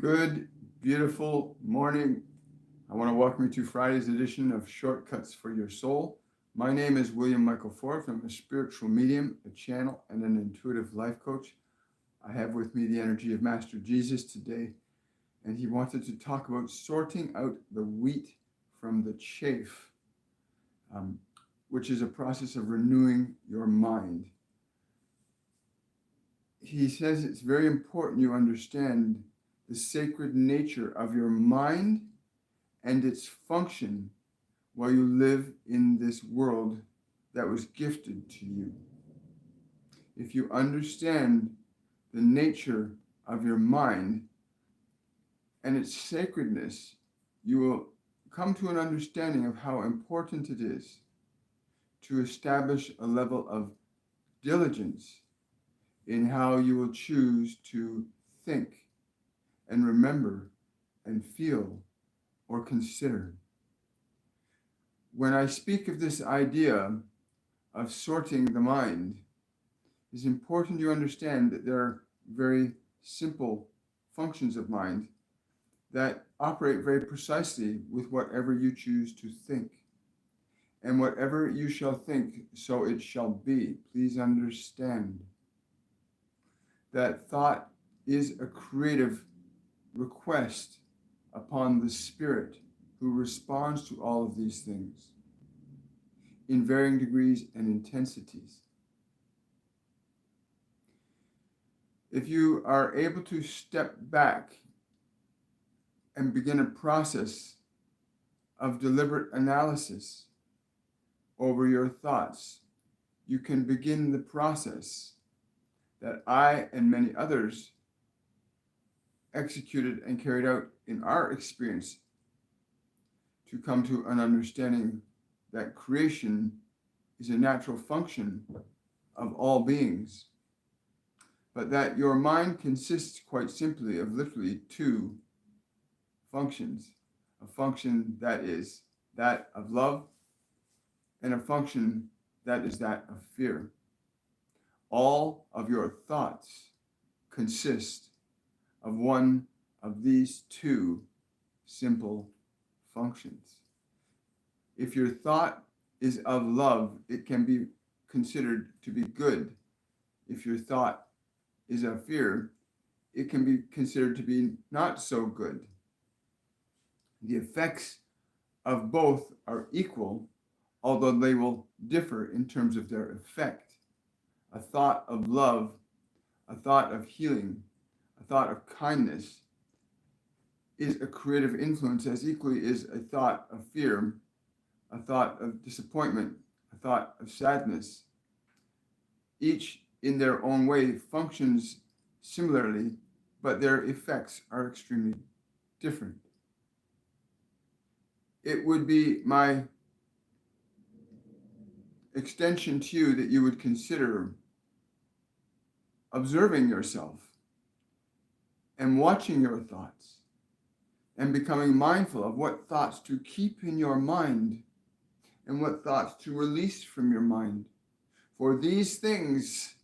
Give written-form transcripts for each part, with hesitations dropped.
Good, beautiful morning. I want to welcome you to Friday's edition of Shortcuts for Your Soul. My name is William Michael Forth. I'm a spiritual medium, a channel, and an intuitive life coach. I have with me the energy of Master Jesus today, and he wanted to talk about sorting out the wheat from the chaff, which is a process of renewing your mind. He says it's very important you understand the sacred nature of your mind and its function while you live in this world that was gifted to you. If you understand the nature of your mind and its sacredness, you will come to an understanding of how important it is to establish a level of diligence in how you will choose to think and remember and feel or consider. When I speak of this idea of sorting the mind, it's important you understand that there are very simple functions of mind that operate very precisely with whatever you choose to think. And whatever you shall think, so it shall be. Please understand that thought is a creative request upon the Spirit who responds to all of these things in varying degrees and intensities. If you are able to step back and begin a process of deliberate analysis over your thoughts, you can begin the process that I and many others executed and carried out in our experience to come to an understanding that creation is a natural function of all beings, but that your mind consists quite simply of literally two functions: a function that is that of love and a function that is that of fear. All of your thoughts consist of one of these two simple functions. If your thought is of love, it can be considered to be good. If your thought is of fear, it can be considered to be not so good. The effects of both are equal, although they will differ in terms of their effect. A thought of love, a thought of healing, a thought of kindness is a creative influence as equally as a thought of fear, a thought of disappointment, a thought of sadness. Each in their own way functions similarly, but their effects are extremely different. It would be my extension to you that you would consider observing yourself and watching your thoughts and becoming mindful of what thoughts to keep in your mind and what thoughts to release from your mind. For these things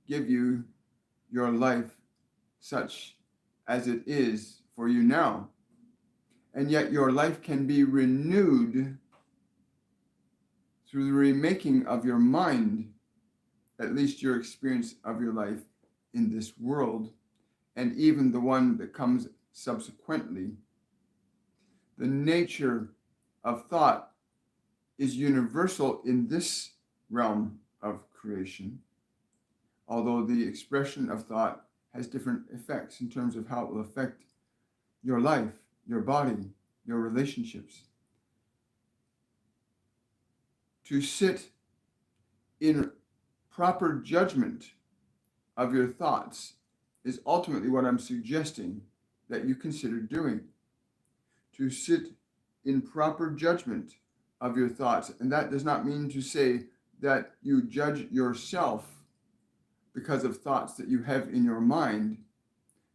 give you your life such as it is for you now. And yet your life can be renewed through the remaking of your mind, at least your experience of your life in this world, and even the one that comes subsequently. The nature of thought is universal in this realm of creation, although the expression of thought has different effects in terms of how it will affect your life, your body, your relationships. To sit in proper judgment of your thoughts is ultimately what I'm suggesting that you consider doing. To sit in proper judgment of your thoughts. And that does not mean to say that you judge yourself because of thoughts that you have in your mind,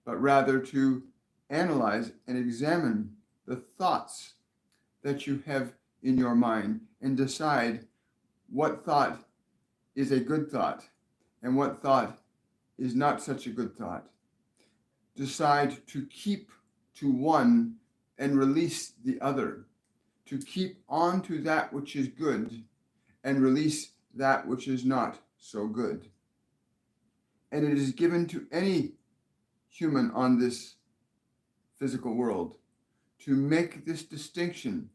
but rather to analyze and examine the thoughts that you have in your mind and decide what thought is a good thought and what thought is not such a good thought. decide to keep to one and release the other, to keep on to that which is good and release that which is not so good. And it is given to any human on this physical world to make this distinction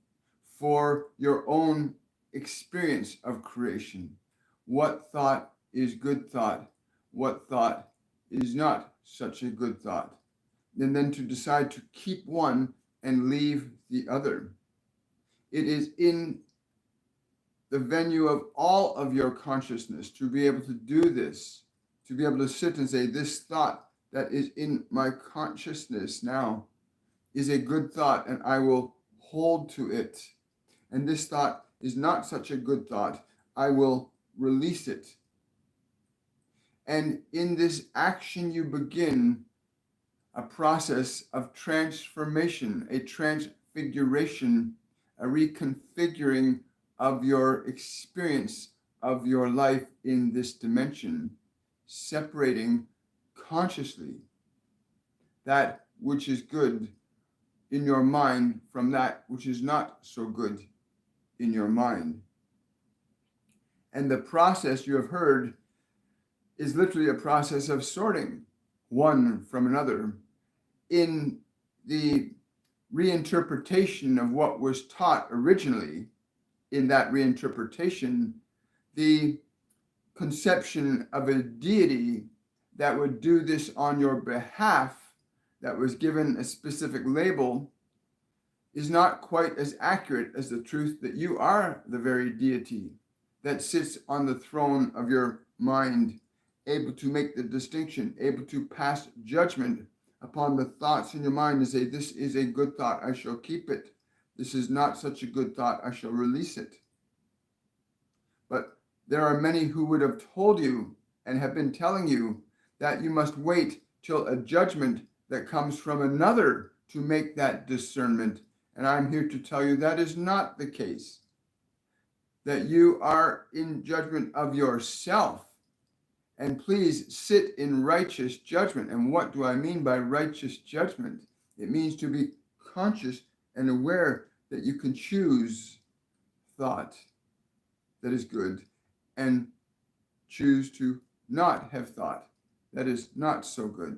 for your own experience of creation. What thought is good thought? What thought is not such a good thought? And then to decide to keep one and leave the other. It is in the venue of all of your consciousness to be able to do this, to be able to sit and say, this thought that is in my consciousness now is a good thought, and I will hold to it. And this thought is not such a good thought, I will release it. And in this action, you begin a process of transformation, a transfiguration, a reconfiguring of your experience of your life in this dimension, separating consciously that which is good in your mind from that which is not so good in your mind. And the process you have heard is literally a process of sorting one from another in the reinterpretation of what was taught originally. In that reinterpretation, the conception of a deity that would do this on your behalf, that was given a specific label, is not quite as accurate as the truth that you are the very deity that sits on the throne of your mind, able to make the distinction, able to pass judgment upon the thoughts in your mind and say, this is a good thought, I shall keep it. This is not such a good thought, I shall release it. But there are many who would have told you and have been telling you that you must wait till a judgment that comes from another to make that discernment. And I'm here to tell you that is not the case. That you are in judgment of yourself. And please sit in righteous judgment. And what do I mean by righteous judgment? It means to be conscious and aware that you can choose thought that is good and choose to not have thought that is not so good.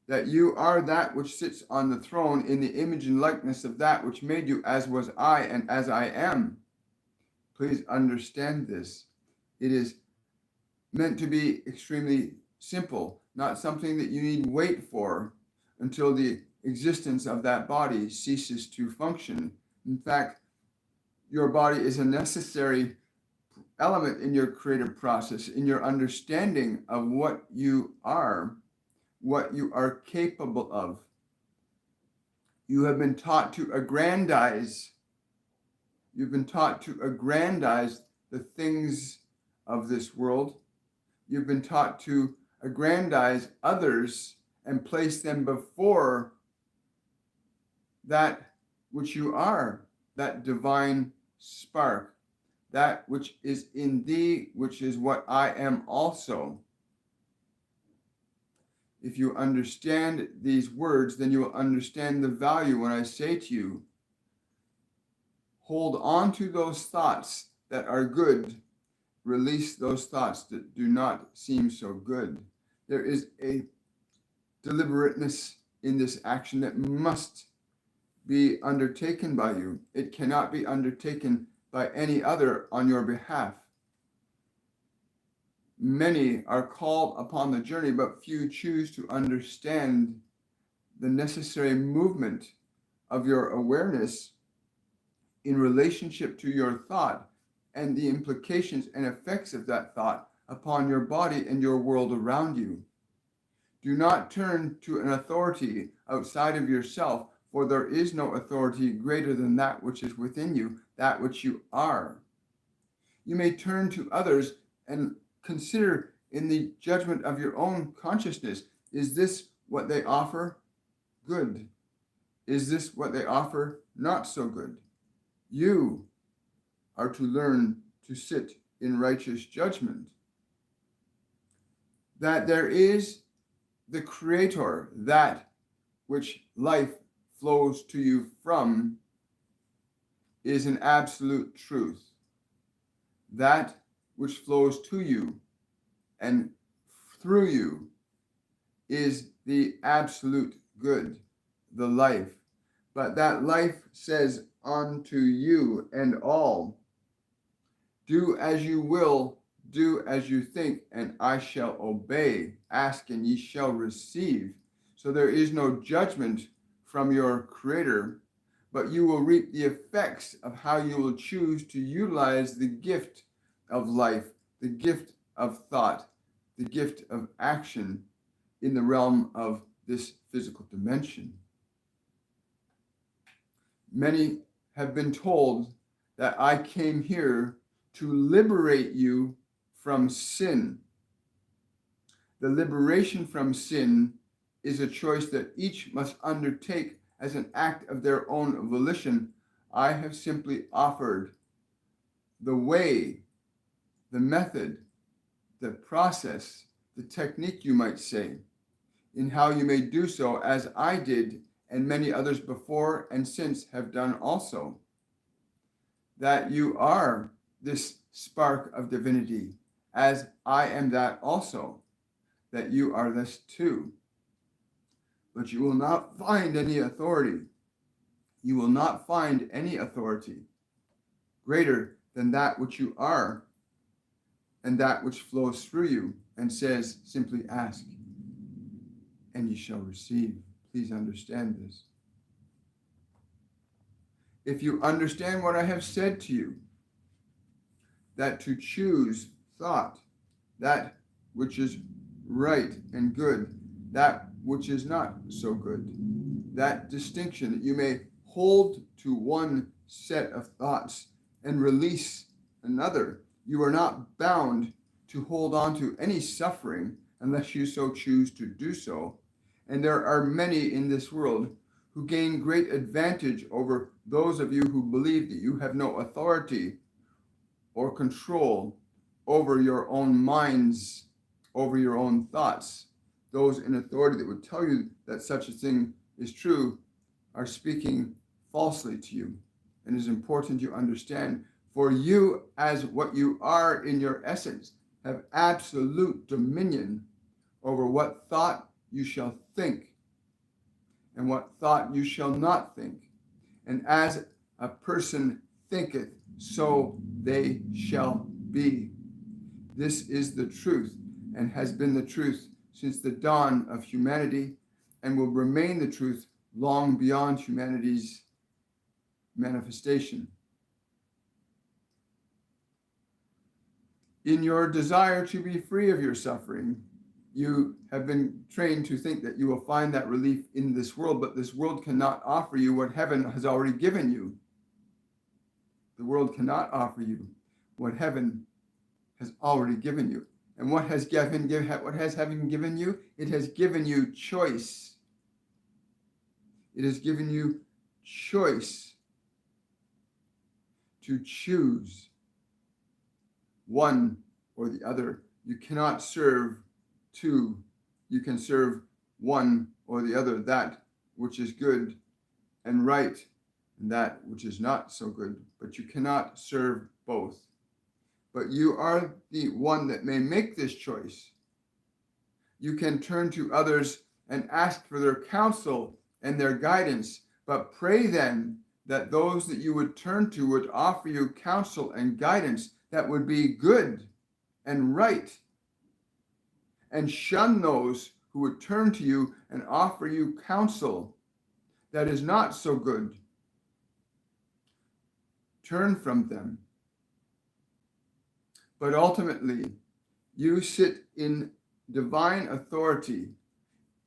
That you are that which sits on the throne in the image and likeness of that which made you, as was I and as I am. Please understand this. It is meant to be extremely simple, not something that you need wait for until the existence of that body ceases to function. In fact, your body is a necessary element in your creative process, in your understanding of what you are capable of. You have been taught to aggrandize. You've been taught to aggrandize the things of this world. You've been taught to aggrandize others and place them before that which you are, that divine spark, that which is in thee, which is what I am also. If you understand these words, then you will understand the value when I say to you, hold on to those thoughts that are good, release those thoughts that do not seem so good. There is a deliberateness in this action that must be undertaken by you. It cannot be undertaken by any other on your behalf. Many are called upon the journey, but few choose to understand the necessary movement of your awareness in relationship to your thought and the implications and effects of that thought upon your body and your world around you. Do not turn to an authority outside of yourself, for there is no authority greater than that which is within you, that which you are. You may turn to others and consider in the judgment of your own consciousness, is this what they offer? Good. Is this what they offer? Not so good. You are to learn to sit in righteous judgment. That there is the Creator, that which life flows to you from, is an absolute truth. That which flows to you and through you is the absolute good, the life. But that life says unto you and all, do as you will, do as you think, and I shall obey. Ask and ye shall receive. So there is no judgment from your Creator, but you will reap the effects of how you will choose to utilize the gift of life, the gift of thought, the gift of action in the realm of this physical dimension. Many have been told that I came here to liberate you from sin. The liberation from sin is a choice that each must undertake as an act of their own volition. I have simply offered the way, the method, the process, the technique, you might say, in how you may do so, as I did and many others before and since have done also. That you are this spark of divinity, as I am that also, that you are this too. But you will not find any authority. You will not find any authority greater than that which you are and that which flows through you and says, simply ask and ye shall receive. Please understand this. If you understand what I have said to you, that to choose thought, that which is right and good, that which is not so good, that distinction, that you may hold to one set of thoughts and release another. You are not bound to hold on to any suffering unless you so choose to do so. And there are many in this world who gain great advantage over those of you who believe that you have no authority or control over your own minds, over your own thoughts. Those in authority that would tell you that such a thing is true are speaking falsely to you. And it is important you understand, for you, as what you are in your essence, have absolute dominion over what thought you shall think and what thought you shall not think. And as a person thinketh, so they shall be. This is the truth and has been the truth since the dawn of humanity and will remain the truth long beyond humanity's manifestation. In your desire to be free of your suffering, you have been trained to think that you will find that relief in this world, but this world cannot offer you what heaven has already given you. The world cannot offer you what heaven has already given you. And what has heaven given you? It has given you choice. It has given you choice to choose one or the other. You cannot serve two. You can serve one or the other, that which is good and right and that which is not so good, but you cannot serve both. But you are the one that may make this choice. You can turn to others and ask for their counsel and their guidance, but pray then that those that you would turn to would offer you counsel and guidance that would be good and right, and shun those who would turn to you and offer you counsel that is not so good. Turn from them. But ultimately, you sit in divine authority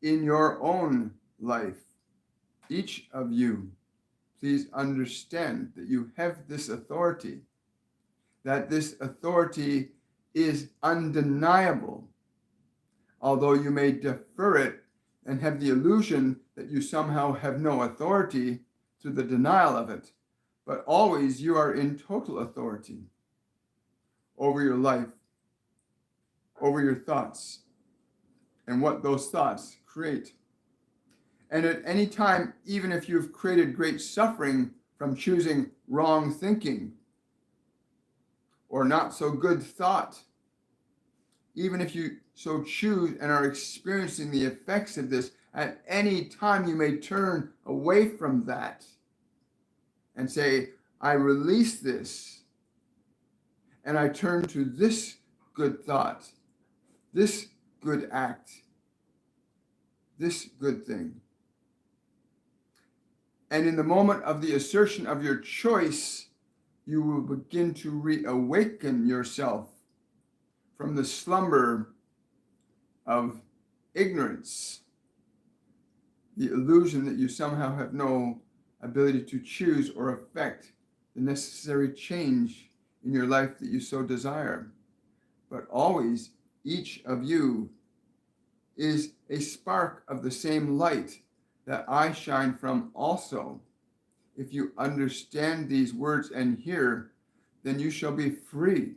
in your own life. Each of you, please understand that you have this authority, that this authority is undeniable, although you may defer it and have the illusion that you somehow have no authority through the denial of it. But always you are in total authority over your life, over your thoughts, and what those thoughts create. And at any time, even if you've created great suffering from choosing wrong thinking or not so good thought, even if you so choose and are experiencing the effects of this, at any time you may turn away from that and say, I release this and I turn to this good thought, this good act, this good thing. And in the moment of the assertion of your choice, you will begin to reawaken yourself from the slumber of ignorance, the illusion that you somehow have no ability to choose or affect the necessary change in your life that you so desire. But always, each of you is a spark of the same light that I shine from also. If you understand these words and hear, then you shall be free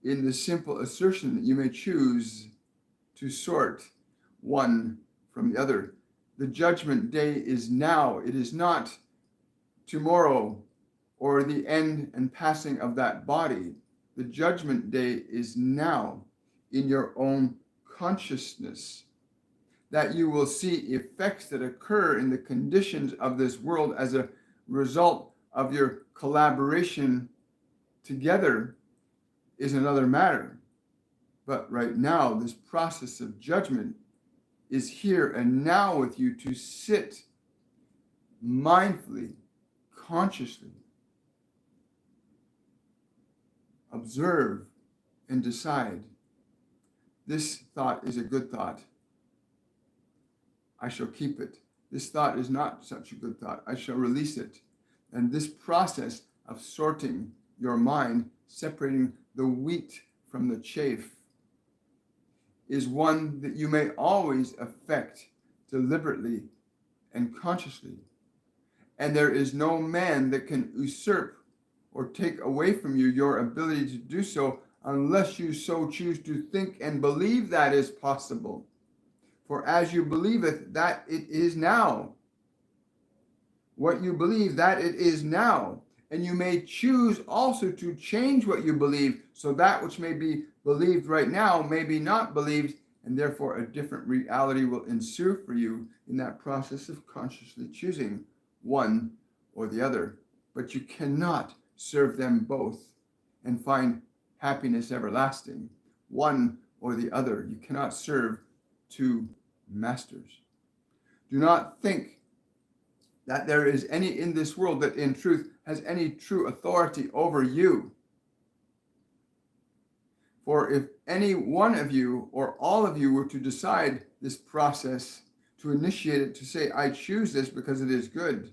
in the simple assertion that you may choose to sort one from the other. The judgment day is now. It is not tomorrow or the end and passing of that body. The judgment day is now in your own consciousness, that you will see effects that occur in the conditions of this world as a result of your collaboration together is another matter. But right now, this process of judgment is here and now with you to sit mindfully, consciously, observe and decide, this thought is a good thought. I shall keep it. This thought is not such a good thought. I shall release it. And this process of sorting your mind, separating the wheat from the chaff, is one that you may always affect deliberately and consciously. And there is no man that can usurp or take away from you your ability to do so unless you so choose to think and believe that is possible. For as you believeth, that it is now. What you believe, that it is now. And you may choose also to change what you believe, so that which may be believed right now may be not believed, and therefore a different reality will ensue for you in that process of consciously choosing one or the other. But you cannot serve them both and find happiness everlasting. One or the other. You cannot serve two masters. Do not think that there is any in this world that in truth has any true authority over you. For if any one of you or all of you were to decide this process, to initiate it, to say, I choose this because it is good,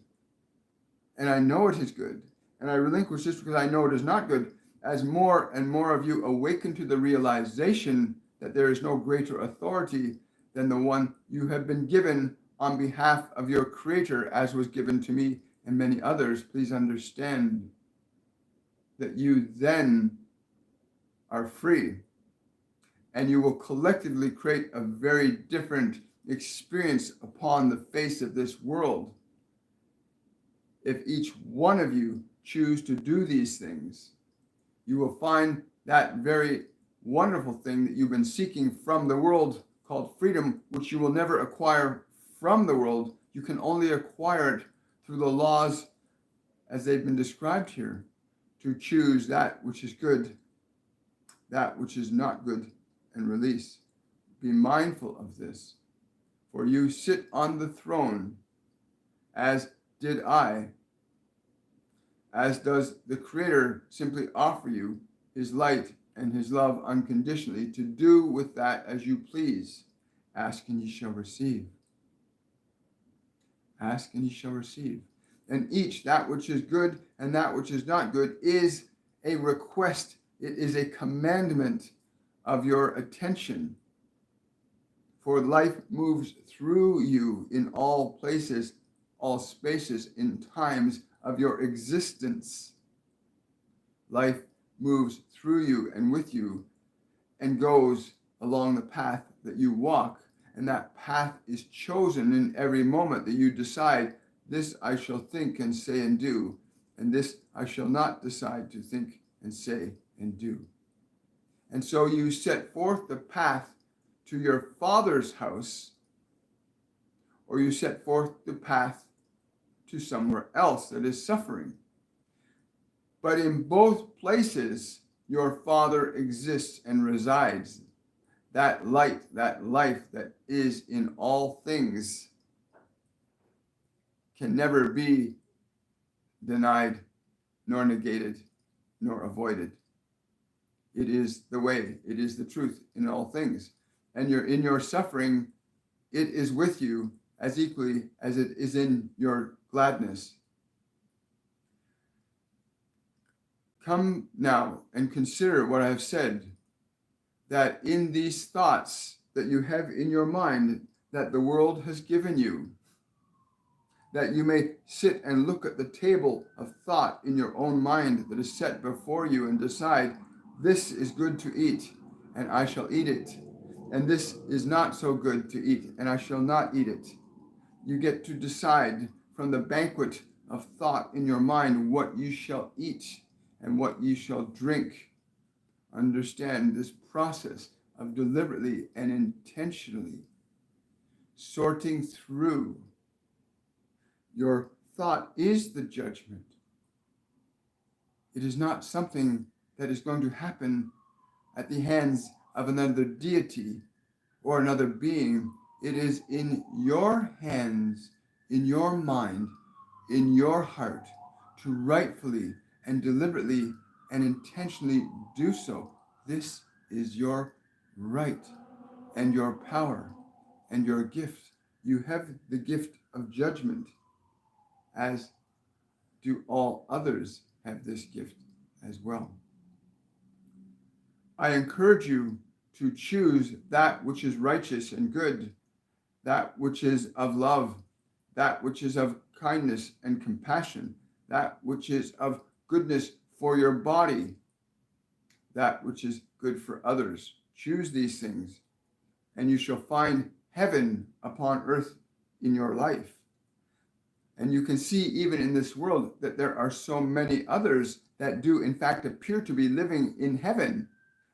and I know it is good, and I relinquish this because I know it is not good, as more and more of you awaken to the realization that there is no greater authority than the one you have been given on behalf of your Creator, as was given to me and many others, please understand that you then are free, and you will collectively create a very different experience upon the face of this world if each one of you choose to do these things. You will find that very wonderful thing that you've been seeking from the world called freedom, which you will never acquire from the world. You can only acquire it through the laws as they've been described here, to choose that which is good, that which is not good, and release. Be mindful of this, for you sit on the throne, as did I, as does the Creator simply offer you his light and his love unconditionally, to do with that as you please. Ask and ye shall receive. Ask and ye shall receive. And each, that which is good and that which is not good, is a request. It is a commandment of your attention. For life moves through you in all places, all spaces, in times of your existence. Life moves through you and with you and goes along the path that you walk, and that path is chosen in every moment that you decide, this I shall think and say and do, and this I shall not decide to think and say and do. And so you set forth the path to your Father's house, or you set forth the path to somewhere else that is suffering. But in both places, your Father exists and resides. That light, that life that is in all things can never be denied, nor negated, nor avoided. It is the way, it is the truth in all things. And in your suffering, it is with you as equally as it is in your gladness. Come now and consider what I have said, that in these thoughts that you have in your mind that the world has given you, that you may sit and look at the table of thought in your own mind that is set before you and decide, this is good to eat, and I shall eat it. And this is not so good to eat, and I shall not eat it. You get to decide from the banquet of thought in your mind what you shall eat and what you shall drink. Understand this process of deliberately and intentionally sorting through. Your thought is the judgment. It is not something that is going to happen at the hands of another deity or another being. It is in your hands, in your mind, in your heart, to rightfully and deliberately and intentionally do so. This is your right and your power and your gift. You have the gift of judgment, as do all others have this gift as well. I encourage you to choose that which is righteous and good, that which is of love, that which is of kindness and compassion, that which is of goodness for your body, that which is good for others. Choose these things, and you shall find heaven upon earth in your life. And you can see even in this world that there are so many others that do in fact appear to be living in heaven.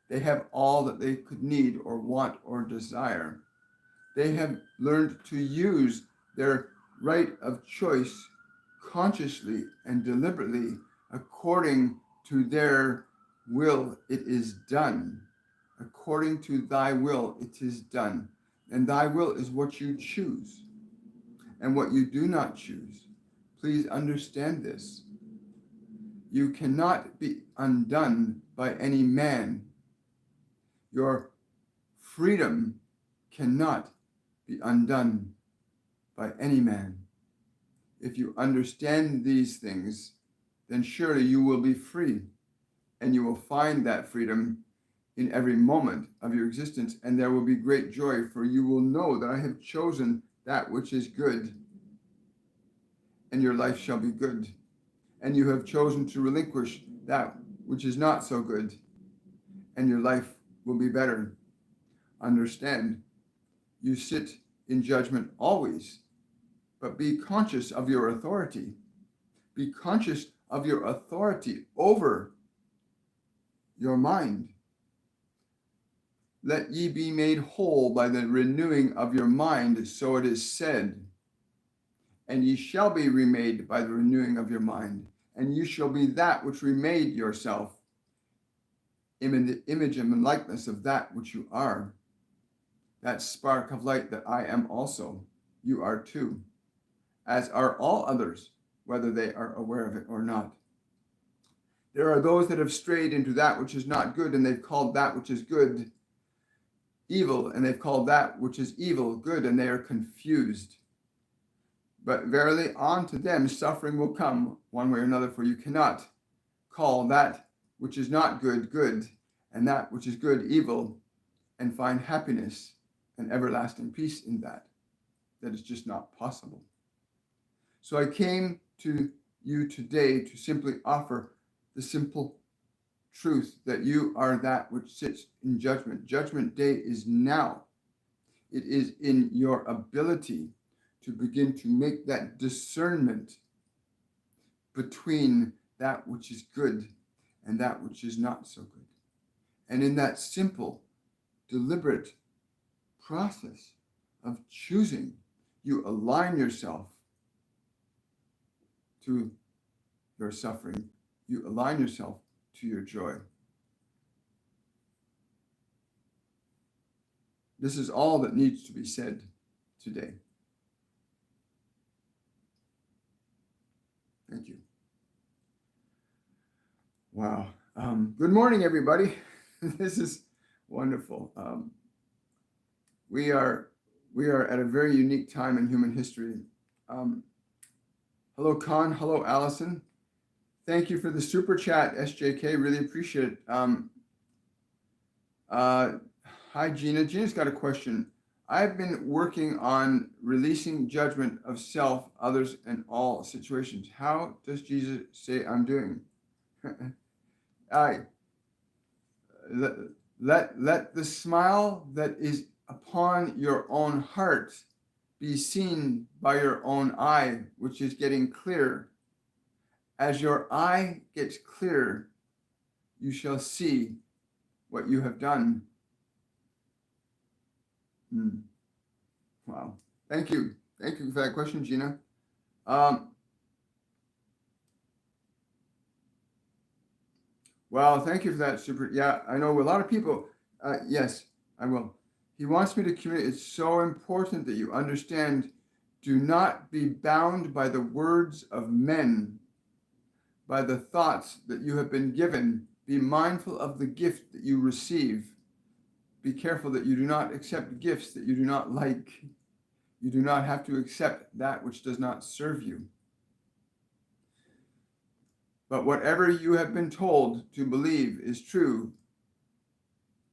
They have all that they could need or want or desire. They have learned to use their right of choice consciously and deliberately according to their will. It is done. According to thy will, it is done. And thy will is what you choose and what you do not choose. Please understand this. You cannot be undone by any man. Your freedom cannot be undone by any man. If you understand these things, then surely you will be free, and you will find that freedom in every moment of your existence, and there will be great joy, for you will know that I have chosen that which is good, and your life shall be good. And you have chosen to relinquish that which is not so good, and your life will be better. Understand, you sit in judgment always, but be conscious of your authority. Be conscious of your authority over your mind. Let ye be made whole by the renewing of your mind, so it is said. And ye shall be remade by the renewing of your mind, and you shall be that which remade yourself in the image and likeness of that which you are. That spark of light that I am also, you are too, as are all others, whether they are aware of it or not. There are those that have strayed into that which is not good, and they've called that which is good evil, and they've called that which is evil good, and they are confused. But verily, on to them suffering will come one way or another, for you cannot call that which is not good, good, and that which is good, evil, and find happiness and everlasting peace in that. That is just not possible. So I came to you today to simply offer the simple truth that you are that which sits in judgment. Judgment day is now. It is in your ability to begin to make that discernment between that which is good and that which is not so good. And in that simple, deliberate process of choosing, you align yourself to your suffering. You align yourself to your joy. This is all that needs to be said today. Thank you. Wow. Good morning, everybody. This is wonderful. We are at a very unique time in human history. Hello, Con. Hello, Allison. Thank you for the super chat, SJK. Really appreciate it. Hi, Gina. Gina's got a question. I've been working on releasing judgment of self, others, and all situations. How does Jesus say I'm doing? Let the smile that is upon your own heart be seen by your own eye, which is getting clear. As your eye gets clear, you shall see what you have done. Wow. Thank you. Thank you for that question, Gina. Well, thank you for that, super. Yeah, I know a lot of people. Yes, I will. He wants me to communicate. It's so important that you understand. Do not be bound by the words of men, by the thoughts that you have been given. Be mindful of the gift that you receive. Be careful that you do not accept gifts that you do not like. You do not have to accept that which does not serve you. But whatever you have been told to believe is true,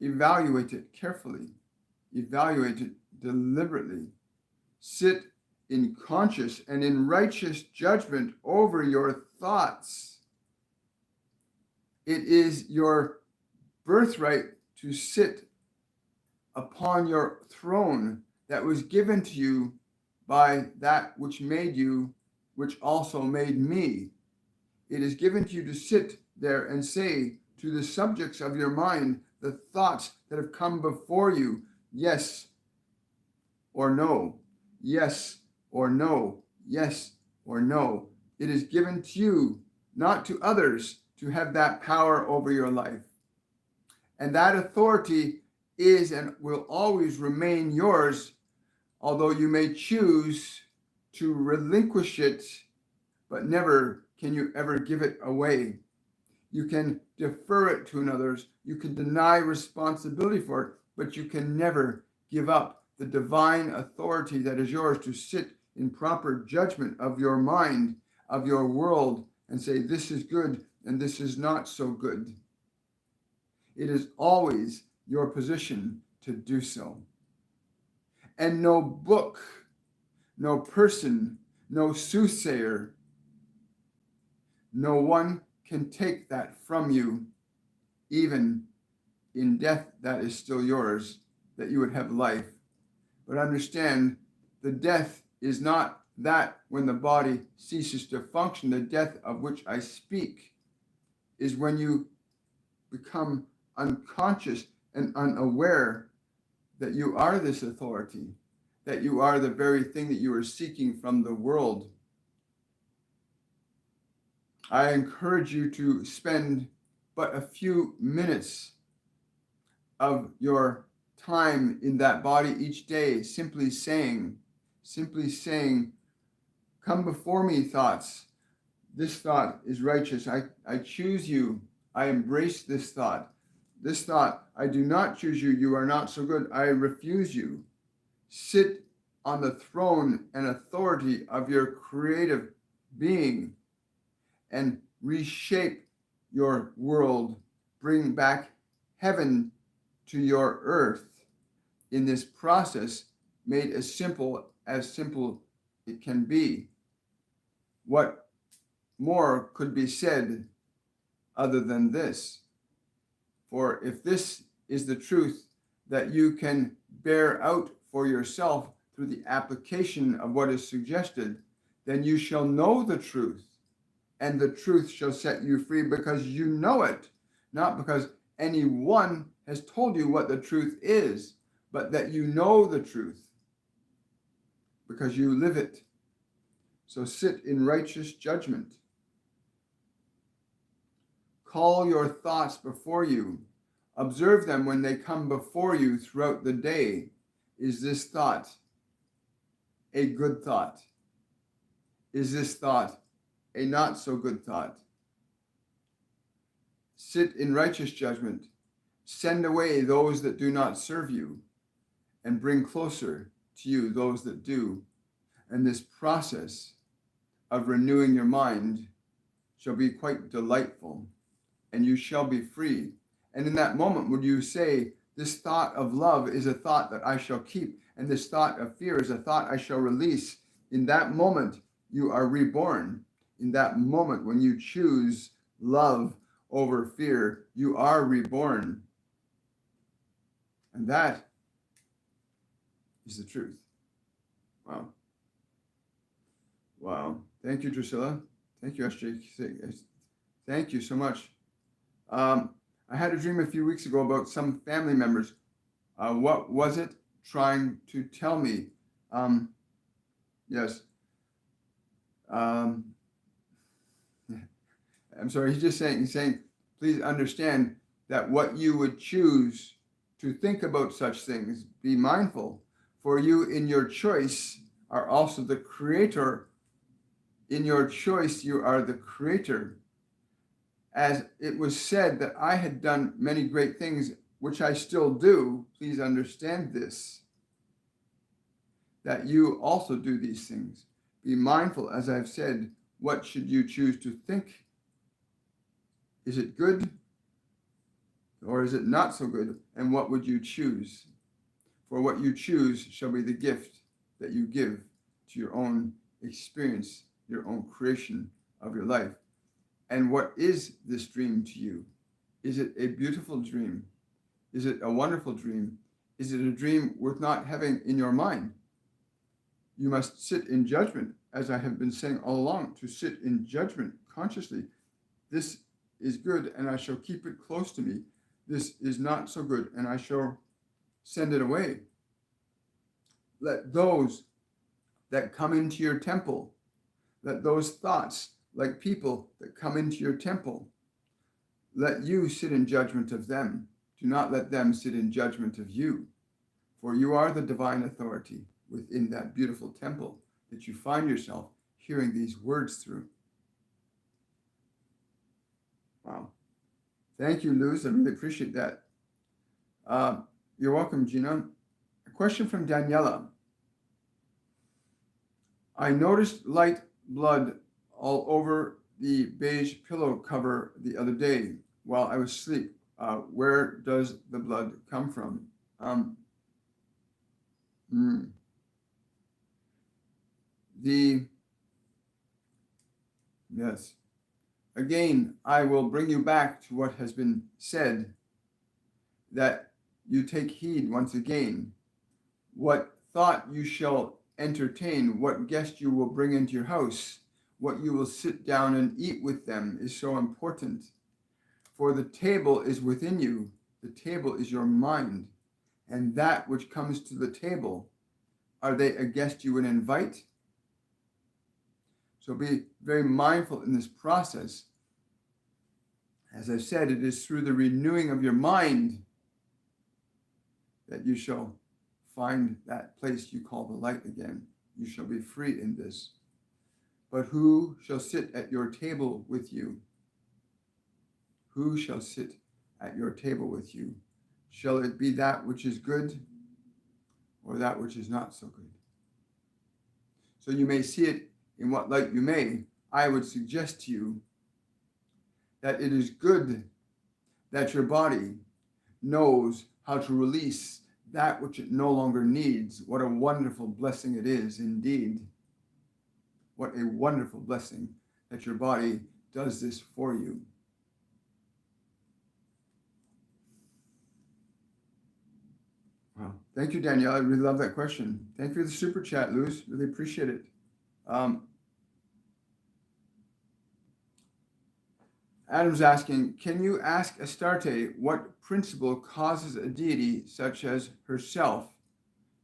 evaluate it carefully. Evaluate it deliberately. Sit in conscious and in righteous judgment over your thoughts. It is your birthright to sit upon your throne that was given to you by that which made you, which also made me. It is given to you to sit there and say to the subjects of your mind, the thoughts that have come before you, yes or no, yes or no, yes or no. It is given to you, not to others, to have that power over your life. And that authority is and will always remain yours, although you may choose to relinquish it, but never can you ever give it away. You can defer it to others. You can deny responsibility for it, but you can never give up the divine authority that is yours to sit in proper judgment of your mind, of your world, and say, this is good and this is not so good. It is always your position to do so. And no book, no person, no soothsayer, no one can take that from you. Even in death, that is still yours, that you would have life. But understand, the death is not that when the body ceases to function. The death of which I speak is when you become unconscious and unaware that you are this authority, that you are the very thing that you are seeking from the world. I encourage you to spend but a few minutes of your time in that body each day, simply saying, come before me, thoughts. This thought is righteous. I choose you. I embrace this thought. This thought, I do not choose you. You are not so good. I refuse you. Sit on the throne and authority of your creative being and reshape your world. Bring back heaven to your earth in this process made as simple it can be. What more could be said other than this? For if this is the truth that you can bear out for yourself through the application of what is suggested, then you shall know the truth, and the truth shall set you free, because you know it, not because anyone has told you what the truth is, but that you know the truth, because you live it. So sit in righteous judgment. Call your thoughts before you. Observe them when they come before you throughout the day. Is this thought a good thought? Is this thought a not so good thought? Sit in righteous judgment. Send away those that do not serve you, and bring closer to you those that do. And this process of renewing your mind shall be quite delightful, and you shall be free. And in that moment, would you say, this thought of love is a thought that I shall keep, and this thought of fear is a thought I shall release. In that moment, you are reborn. In that moment, when you choose love over fear, you are reborn. And that is the truth. Wow. Wow. Thank you, Drusilla. Thank you, SJ. Thank you so much. I had a dream a few weeks ago about some family members. What was it trying to tell me? Yes. I'm sorry, he's saying, please understand that what you would choose to think about such things, be mindful. For you in your choice are also the creator. In your choice, you are the creator. As it was said that I had done many great things, which I still do, please understand this, that you also do these things. Be mindful, as I've said, what should you choose to think? Is it good or is it not so good? And what would you choose? For what you choose shall be the gift that you give to your own experience, your own creation of your life. And what is this dream to you? Is it a beautiful dream? Is it a wonderful dream? Is it a dream worth not having in your mind? You must sit in judgment, as I have been saying all along, to sit in judgment consciously. This is good, and I shall keep it close to me. This is not so good, and I shall send it away. Let those that come into your temple, let those thoughts, like people that come into your temple, let you sit in judgment of them. Do not let them sit in judgment of you, for you are the divine authority within that beautiful temple that you find yourself hearing these words through. Wow. Thank you, Luz. I really appreciate that. You're welcome, Gina. A question from Daniela. I noticed light blood all over the beige pillow cover the other day while I was asleep. Where does the blood come from? Yes. Again, I will bring you back to what has been said, that you take heed once again. What thought you shall entertain, what guest you will bring into your house, what you will sit down and eat with them is so important. For the table is within you. The table is your mind. And that which comes to the table, are they a guest you would invite? So be very mindful in this process. As I said, it is through the renewing of your mind that you shall find that place you call the light again. You shall be free in this. But who shall sit at your table with you? Who shall sit at your table with you? Shall it be that which is good or that which is not so good? So you may see it in what light you may. I would suggest to you that it is good that your body knows how to release that which it no longer needs. What a wonderful blessing it is indeed. What a wonderful blessing that your body does this for you. Thank you, Danielle. I really love that question. Thank you for the super chat, Luz. Really appreciate it. Adam's asking, can you ask Astarte what principle causes a deity such as herself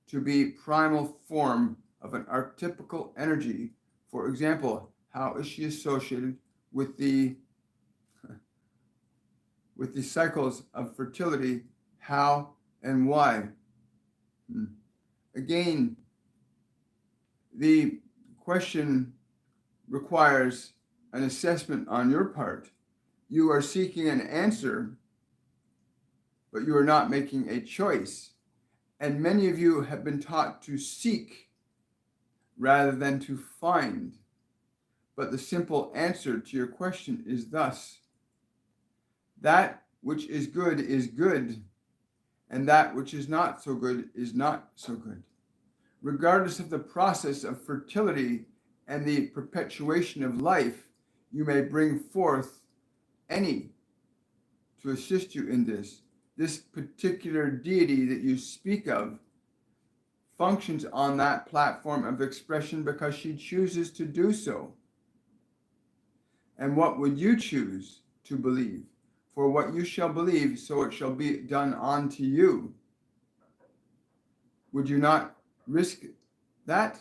to be primal form of an archetypical energy? For example, how is she associated with the cycles of fertility? How and why? Again, the question requires an assessment on your part. You are seeking an answer, but you are not making a choice. And many of you have been taught to seek rather than to find. But the simple answer to your question is thus: that which is good, and that which is not so good is not so good. Regardless of the process of fertility and the perpetuation of life, you may bring forth any to assist you in this. This particular deity that you speak of functions on that platform of expression because she chooses to do so. And what would you choose to believe? For what you shall believe, so it shall be done unto you. Would you not risk that?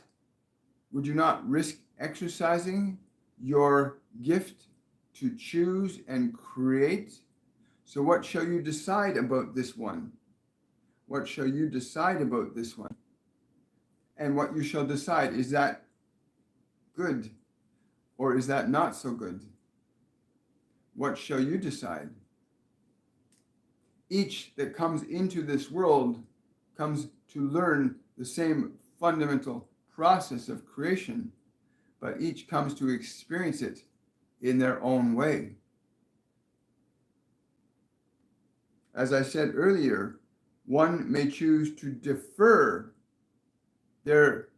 Would you not risk exercising your gift to choose and create? So what shall you decide about this one? What shall you decide about this one? And what you shall decide, is that good or is that not so good? What shall you decide? Each that comes into this world comes to learn the same fundamental process of creation, but each comes to experience it in their own way. As I said earlier, one may choose to defer their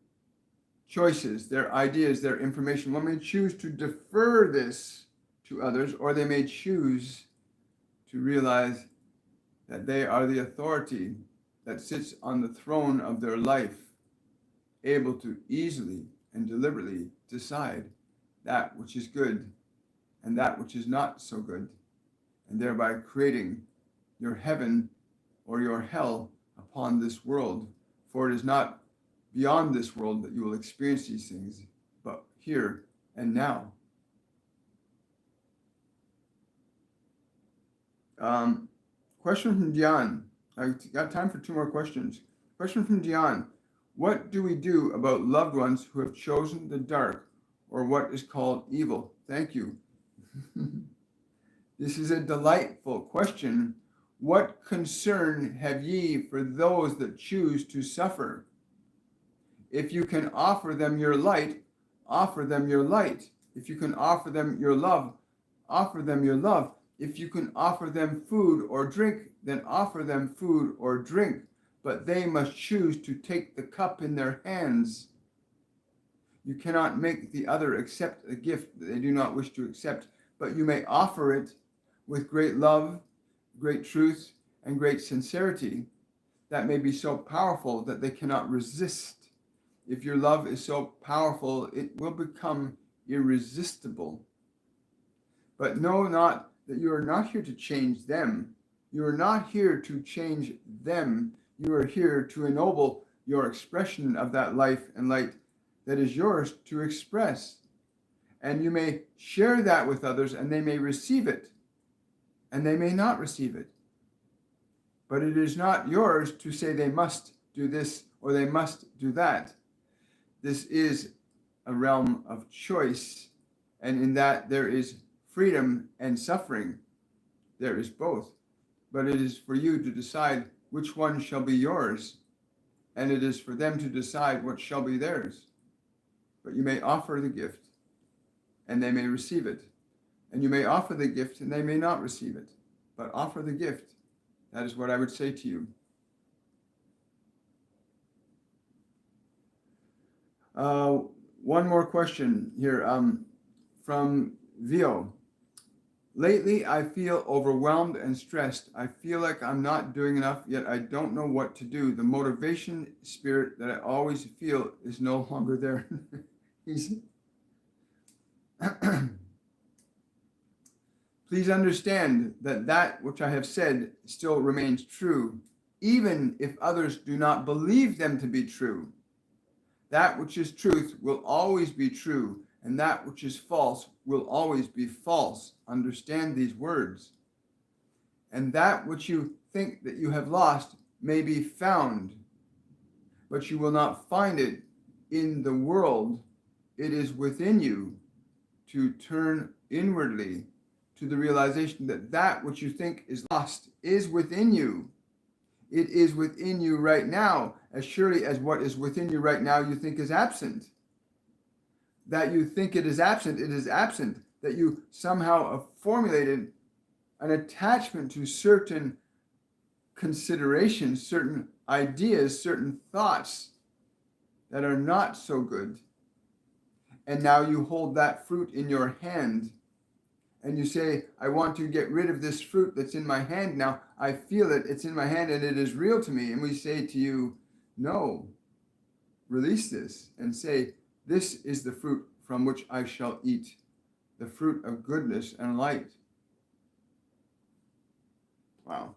choices, their ideas, their information. One may choose to defer this to others, or they may choose to realize that they are the authority that sits on the throne of their life, able to easily and deliberately decide that which is good and that which is not so good, and thereby creating your heaven or your hell upon this world. For it is not beyond this world that you will experience these things, but here and now. Question from Dion. I got time for 2 more questions. Question from Dion. What do we do about loved ones who have chosen the dark, or what is called evil? Thank you. This is a delightful question. What concern have ye for those that choose to suffer? If you can offer them your light, offer them your light. If you can offer them your love, offer them your love. If you can offer them food or drink, then offer them food or drink. But they must choose to take the cup in their hands. You cannot make the other accept a gift that they do not wish to accept, but you may offer it with great love, great truth, and great sincerity. That may be so powerful that they cannot resist. If your love is so powerful, it will become irresistible. But know not that you are not here to change them. You are not here to change them. You are here to ennoble your expression of that life and light that is yours to express. And you may share that with others, and they may receive it, and they may not receive it. But it is not yours to say they must do this or they must do that. This is a realm of choice, and in that there is freedom and suffering. There is both. But it is for you to decide which one shall be yours, and it is for them to decide what shall be theirs. But you may offer the gift, and they may receive it. And you may offer the gift, and they may not receive it. But offer the gift. That is what I would say to you. One more question here from Vio. Lately, I feel overwhelmed and stressed. I feel like I'm not doing enough, yet I don't know what to do. The motivation spirit that I always feel is no longer there. He's Please understand that that which I have said still remains true, even if others do not believe them to be true. That which is truth will always be true, and that which is false will always be false. Understand these words. And that which you think that you have lost may be found, but you will not find it in the world. It is within you to turn inwardly to the realization that that which you think is lost is within you. It is within you right now, as surely as what is within you right now you think is absent. That you think it is absent, it is absent. That you somehow have formulated an attachment to certain considerations, certain ideas, certain thoughts that are not so good. And now you hold that fruit in your hand and you say, I want to get rid of this fruit that's in my hand now. I feel it, it's in my hand and it is real to me. And we say to you, no, release this and say, this is the fruit from which I shall eat, the fruit of goodness and light. Wow.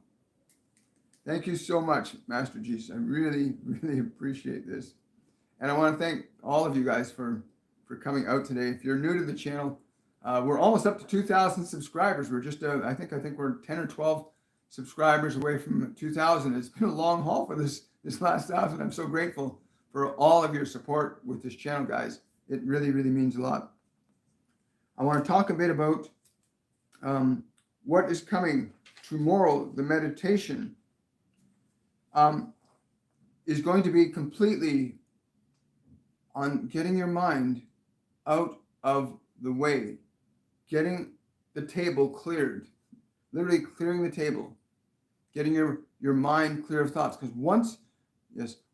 Thank you so much, Master Jesus. I really, really appreciate this. And I want to thank all of you guys for coming out today. If you're new to the channel, we're almost up to 2,000 subscribers. We're just, I think we're 10 or 12 subscribers away from 2,000. It's been a long haul for this last 1,000. I'm so grateful for all of your support with this channel, guys. It really, really means a lot. I want to talk a bit about what is coming tomorrow. The meditation is going to be completely on getting your mind out of the way, getting the table cleared, literally clearing the table, getting your mind clear of thoughts. Because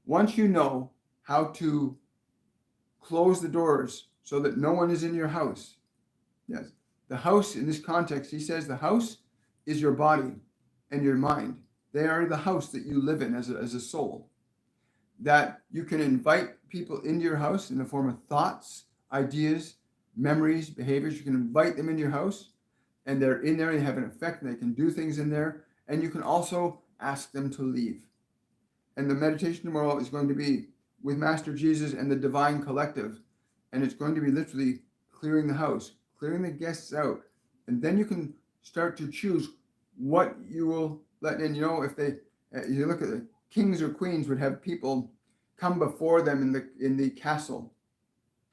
once you know how to close the doors so that no one is in your house. Yes, the house in this context, he says the house is your body and your mind. They are the house that you live in as a soul. That you can invite people into your house in the form of thoughts, ideas, memories, behaviors. You can invite them into your house and they're in there and they have an effect and they can do things in there. And you can also ask them to leave. And the meditation tomorrow is going to be with Master Jesus and the Divine Collective. And it's going to be literally clearing the house, clearing the guests out. And then you can start to choose what you will let in. You know, if you look at the kings or queens would have people come before them in the castle,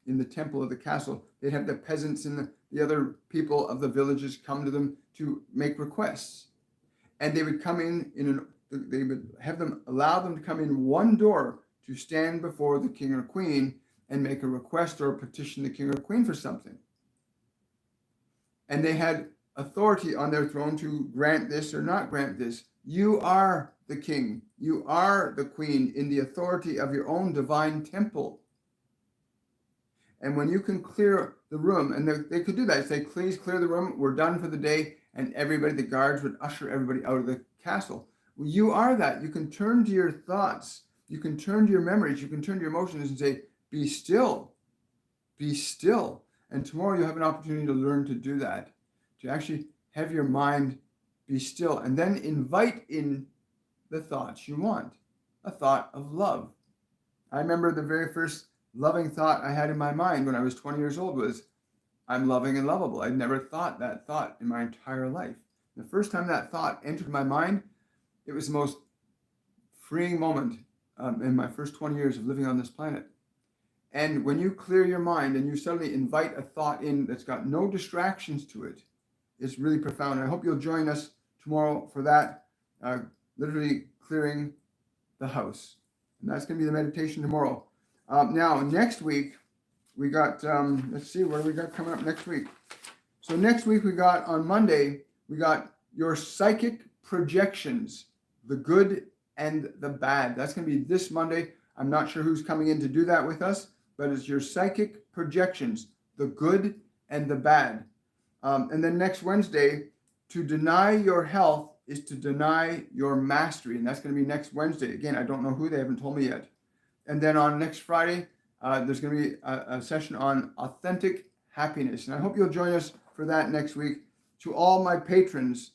in the temple of the castle. They'd have the peasants and the other people of the villages come to them to make requests. And they would come they would have them, allow them to come in one door to stand before the king or queen and make a request or petition the king or queen for something. And they had authority on their throne to grant this or not grant this. You are the king. You are the queen in the authority of your own divine temple. And when you can clear the room, and they could do that, say, please clear the room, we're done for the day, and the guards would usher everybody out of the castle. Well, you are that. You can turn to your thoughts. You can turn to your memories. You can turn to your emotions and say, be still. Be still. And tomorrow you have an opportunity to learn to do that, to actually have your mind be still, and then invite in the thoughts you want. A thought of love. I remember the very first loving thought I had in my mind when I was 20 years old was, I'm loving and lovable. I'd never thought that thought in my entire life. The first time that thought entered my mind, it was the most freeing moment in my first 20 years of living on this planet. And when you clear your mind and you suddenly invite a thought in that's got no distractions to it, it's really profound. I hope you'll join us tomorrow for that, literally clearing the house. And that's going to be the meditation tomorrow. Now, next week, we got, let's see, what do we got coming up next week? So next week, we got on Monday, we got your psychic projections, the good and the bad. That's going to be this Monday. I'm not sure who's coming in to do that with us, but it's your psychic projections, the good and the bad. And then next Wednesday, to deny your health is to deny your mastery. And that's going to be next Wednesday. Again, I don't know who, they haven't told me yet. And then on next Friday, there's going to be a session on authentic happiness. And I hope you'll join us for that next week. To all my patrons,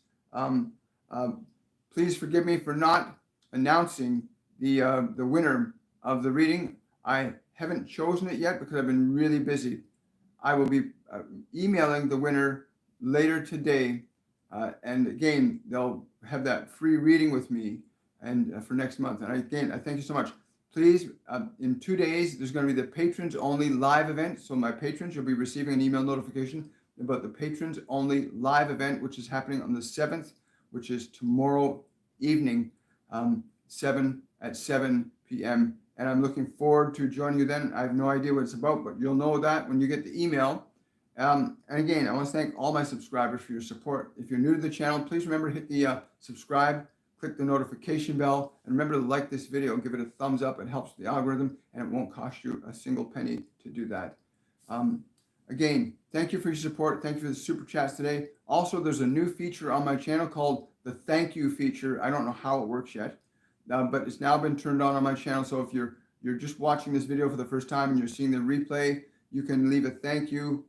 please forgive me for not announcing the winner of the reading. I haven't chosen it yet because I've been really busy. I will be emailing the winner later today. And again, they'll have that free reading with me and for next month. And again, I thank you so much. Please, in 2 days, there's going to be the patrons only live event. So my patrons, you'll be receiving an email notification about the patrons only live event, which is happening on the 7th, which is tomorrow evening, 7 p.m. And I'm looking forward to joining you then. I have no idea what it's about, but you'll know that when you get the email. And again, I want to thank all my subscribers for your support. If you're new to the channel, please remember to hit the subscribe, click the notification bell, and remember to like this video and give it a thumbs up. It helps the algorithm, and it won't cost you a single penny to do that. Again, thank you for your support. Thank you for the super chats today. Also, there's a new feature on my channel called the thank you feature. I don't know how it works yet, but it's now been turned on my channel. So if you're just watching this video for the first time and you're seeing the replay, you can leave a thank you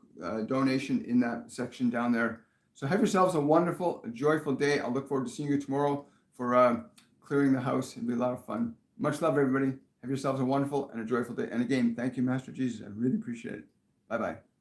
donation in that section down there. So have yourselves a wonderful, joyful day. I'll look forward to seeing you tomorrow for clearing the house. It'll be a lot of fun. Much love, everybody. Have yourselves a wonderful and a joyful day. And again, thank you, Master Jesus. I really appreciate it. Bye-bye.